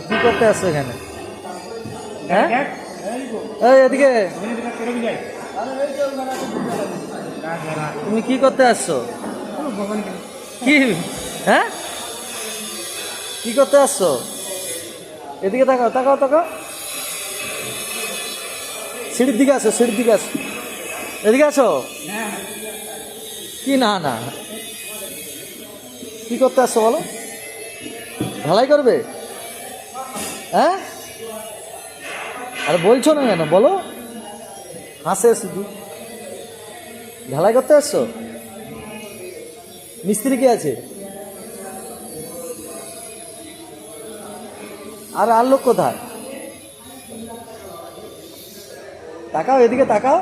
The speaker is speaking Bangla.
কি করতে আসছো এখানে? হ্যাঁ, এই এদিকে তুমি কি করতে আসছো? কি? হ্যাঁ, কি করতে আসছো? এদিকে তাকাও, তাকাও, তাকাও। সিঁড়ির দিকে আসো, সিঁড়ির দিকে আসো, এদিকে আসো। কি না না, কি করতে আসছো বলো? ঢালাই করবে? হ্যাঁ, আরে বলছো না কেন বলো? হাসে শুধু। ঢালাই করতে আসছো? মিস্ত্রি কে আছে? আর লোক কোথায়? তাকাও, এদিকে তাকাও।